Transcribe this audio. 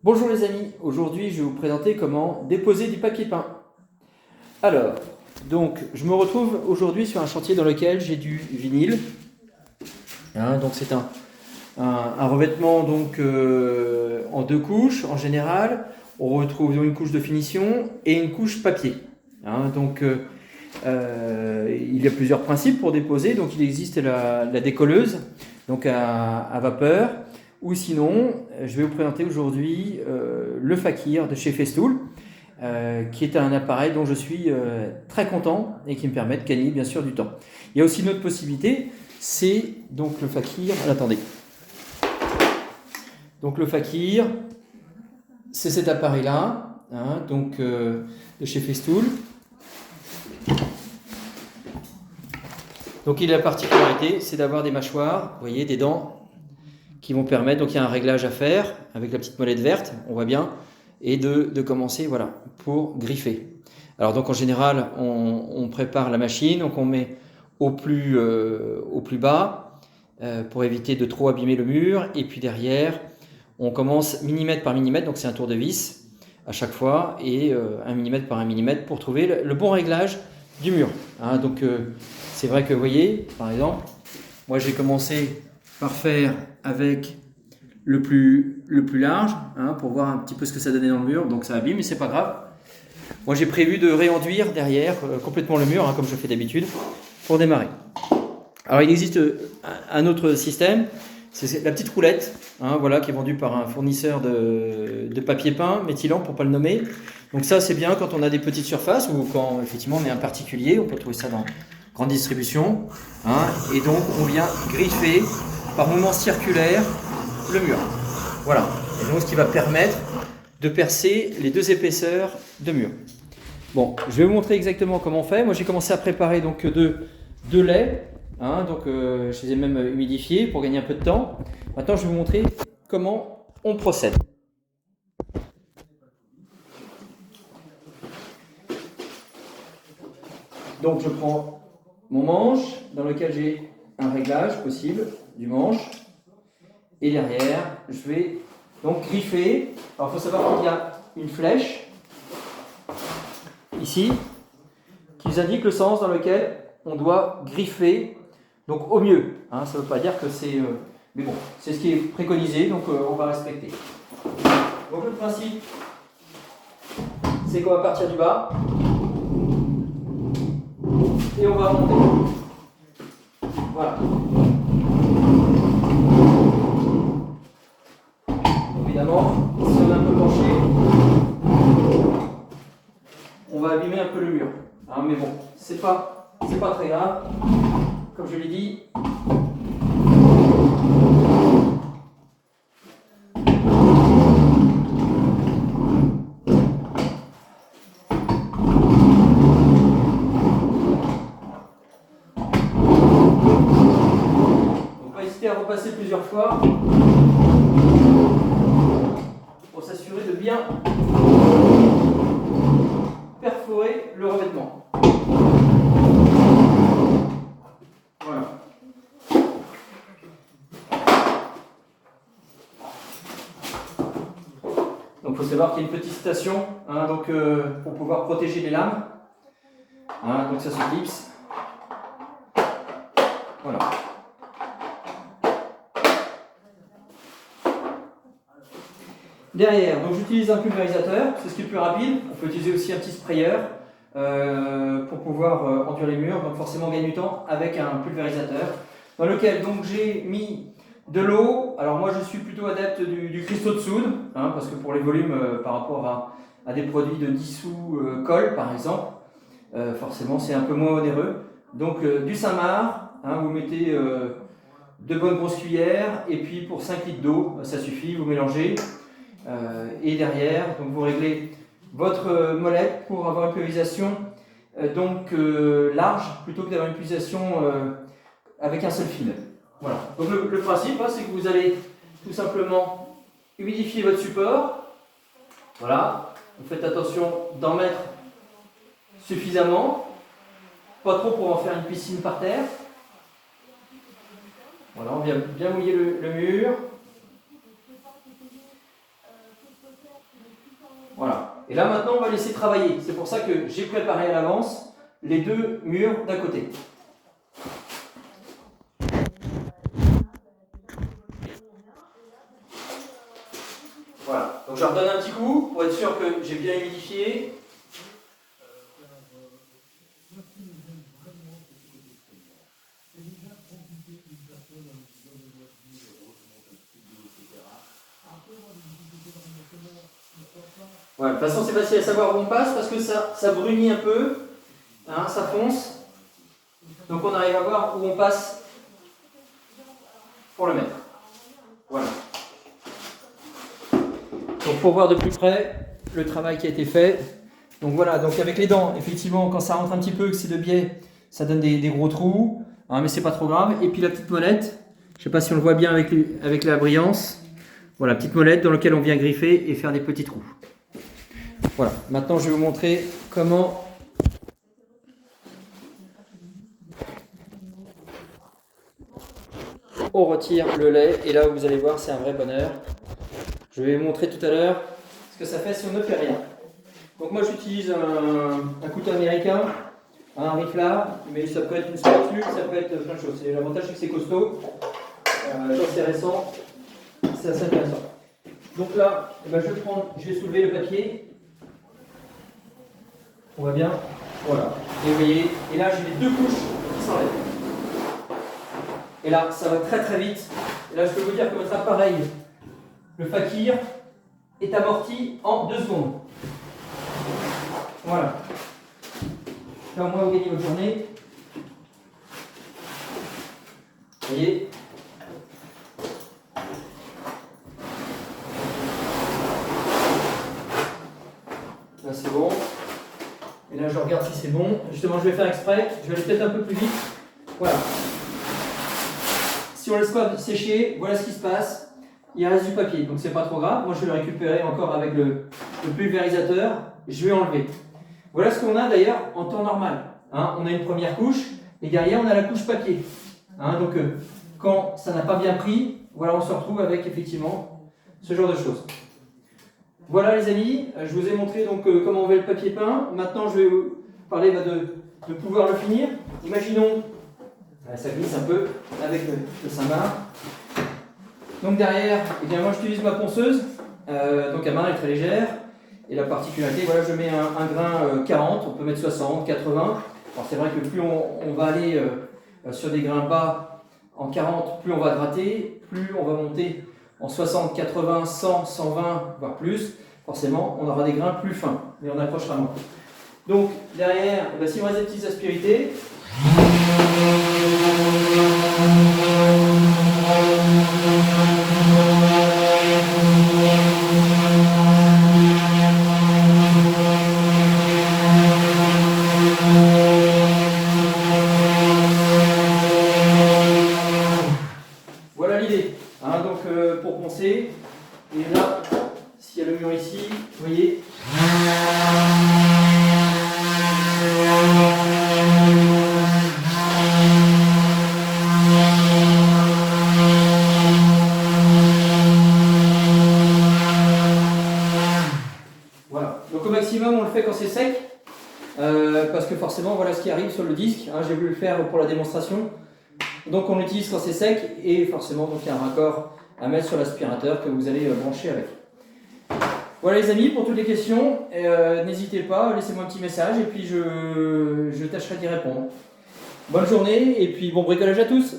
Bonjour les amis, aujourd'hui je vais vous présenter comment déposer du papier peint. Alors, donc je me retrouve aujourd'hui sur un chantier dans lequel j'ai du vinyle. Donc c'est un revêtement en deux couches en général. On retrouve une couche de finition et une couche papier. Il y a plusieurs principes pour déposer. Donc il existe la décolleuse, donc à vapeur. Ou sinon, je vais vous présenter aujourd'hui le Fakir de chez Festool, qui est un appareil dont je suis très content et qui me permet de gagner bien sûr du temps. Il y a aussi une autre possibilité, c'est donc le Fakir. Attendez. Donc le Fakir, c'est cet appareil-là, de chez Festool. Donc il a la particularité, c'est d'avoir des mâchoires, vous voyez, des dents qui vont permettre, donc il y a un réglage à faire avec la petite molette verte, on voit bien, et de commencer, voilà, pour griffer. Alors donc en général, on prépare la machine, donc on met au plus bas pour éviter de trop abîmer le mur, et puis derrière, on commence millimètre par millimètre, donc c'est un tour de vis à chaque fois, et 1 millimètre par 1 millimètre pour trouver le bon réglage du mur. C'est vrai que vous voyez, par exemple, moi j'ai commencé par faire avec le plus large, pour voir un petit peu ce que ça donnait dans le mur, donc ça abîme, mais c'est pas grave. Moi j'ai prévu de réenduire derrière complètement le mur, comme je fais d'habitude, pour démarrer. Alors il existe un autre système, c'est la petite roulette, qui est vendue par un fournisseur de papier peint, méthylant pour ne pas le nommer. Donc ça c'est bien quand on a des petites surfaces ou quand effectivement on est un particulier, on peut trouver ça dans grande distribution. Et donc on vient griffer par mouvement circulaire le mur. Voilà. Et donc ce qui va permettre de percer les deux épaisseurs de mur. Bon, je vais vous montrer exactement comment on fait. Moi j'ai commencé à préparer donc deux laits. Je les ai même humidifiés pour gagner un peu de temps. Maintenant je vais vous montrer comment on procède. Donc je prends mon manche dans lequel j'ai un réglage possible du manche. Et derrière, je vais donc griffer. Alors il faut savoir qu'il y a une flèche ici qui nous indique le sens dans lequel on doit griffer, donc au mieux. Ça ne veut pas dire que c'est... mais bon, c'est ce qui est préconisé, donc on va respecter. Donc le principe, c'est qu'on va partir du bas et on va monter. Voilà. Évidemment, si on est un peu penché, on va abîmer un peu le mur. Mais bon, c'est pas très grave. Comme je l'ai dit, on va hésiter à repasser plusieurs fois pour s'assurer de bien perforer le revêtement. Voilà. Donc il faut savoir qu'il y a une petite station pour pouvoir protéger les lames. Donc ça se clipse. Voilà. Derrière, donc j'utilise un pulvérisateur, c'est ce qui est le plus rapide. On peut utiliser aussi un petit sprayer pour pouvoir enduire les murs. Donc forcément on gagne du temps avec un pulvérisateur dans lequel donc j'ai mis de l'eau. Alors moi je suis plutôt adepte du cristaux de soude, parce que pour les volumes par rapport à des produits de dissous colle par exemple, forcément c'est un peu moins onéreux. Donc du Saint-Marc, vous mettez 2 bonnes grosses cuillères et puis pour 5 litres d'eau, ça suffit, vous mélangez. Et derrière, donc vous réglez votre molette pour avoir une pulvérisation large plutôt que d'avoir une pulvérisation avec un seul fil. Voilà. Donc le principe, c'est que vous allez tout simplement humidifier votre support. Voilà. Vous faites attention d'en mettre suffisamment, pas trop pour en faire une piscine par terre. Voilà, on vient bien mouiller le mur. Voilà. Et là maintenant on va laisser travailler. C'est pour ça que j'ai préparé à l'avance les deux murs d'à côté. Voilà. Donc je leur donne un petit coup pour être sûr que j'ai bien humidifié. Voilà, de toute façon, c'est facile à savoir où on passe parce que ça brunit un peu, hein, ça fonce. Donc on arrive à voir où on passe pour le mettre. Voilà. Donc pour voir de plus près le travail qui a été fait. Donc voilà, donc avec les dents, effectivement, quand ça rentre un petit peu, que c'est de biais, ça donne des gros trous, hein, mais c'est pas trop grave. Et puis la petite molette, je ne sais pas si on le voit bien avec la brillance. Voilà, petite molette dans laquelle on vient griffer et faire des petits trous. Voilà, maintenant je vais vous montrer comment on retire le lait. Et là, vous allez voir, c'est un vrai bonheur. Je vais vous montrer tout à l'heure ce que ça fait si on ne fait rien. Donc moi j'utilise un couteau américain, un riflard, mais ça peut être une spatule, ça peut être plein de choses. L'avantage c'est que c'est costaud, quand c'est récent, c'est assez intéressant. Donc là, je vais soulever le papier. On voit bien, voilà. Et vous voyez, et là j'ai les deux couches qui s'enlèvent. Et là, ça va très très vite. Et là, je peux vous dire que votre appareil, le Fakir, est amorti en 2 secondes. Voilà. Là, au moins, vous gagnez votre journée. Vous voyez ? Là, c'est bon. Et là, je regarde si c'est bon. Justement, je vais faire exprès. Je vais aller peut-être un peu plus vite. Voilà. Si on laisse pas sécher, voilà ce qui se passe. Il reste du papier, donc c'est pas trop grave. Moi, je vais le récupérer encore avec le pulvérisateur. Je vais enlever. Voilà ce qu'on a d'ailleurs en temps normal. Hein, on a une première couche et derrière, on a la couche papier. Hein, donc, quand ça n'a pas bien pris, voilà, on se retrouve avec effectivement ce genre de choses. Voilà les amis, je vous ai montré donc comment on fait le papier peint. Maintenant, je vais vous parler de pouvoir le finir. Imaginons, ça glisse un peu avec le Saint-Marc. Donc derrière, eh bien, moi j'utilise ma ponceuse. Donc la main est très légère. Et la particularité, voilà, je mets un grain 40, on peut mettre 60, 80. Alors c'est vrai que plus on va aller sur des grains bas en 40, plus on va gratter, plus on va monter en 60, 80, 100, 120, voire plus. Forcément, on aura des grains plus fins, mais on approchera moins. Donc derrière, eh bien, si on reste des petites aspérités, voilà l'idée. Hein, donc pour poncer, et là, s'il y a le mur ici, vous voyez. Voilà. Donc au maximum, on le fait quand c'est sec, parce que forcément, voilà ce qui arrive sur le disque. Hein, j'ai voulu le faire pour la démonstration. Donc on l'utilise quand c'est sec, et forcément, donc, il y a un raccord à mettre sur l'aspirateur que vous allez brancher avec. Voilà les amis, pour toutes les questions, n'hésitez pas, laissez-moi un petit message et puis je tâcherai d'y répondre. Bonne journée et puis bon bricolage à tous!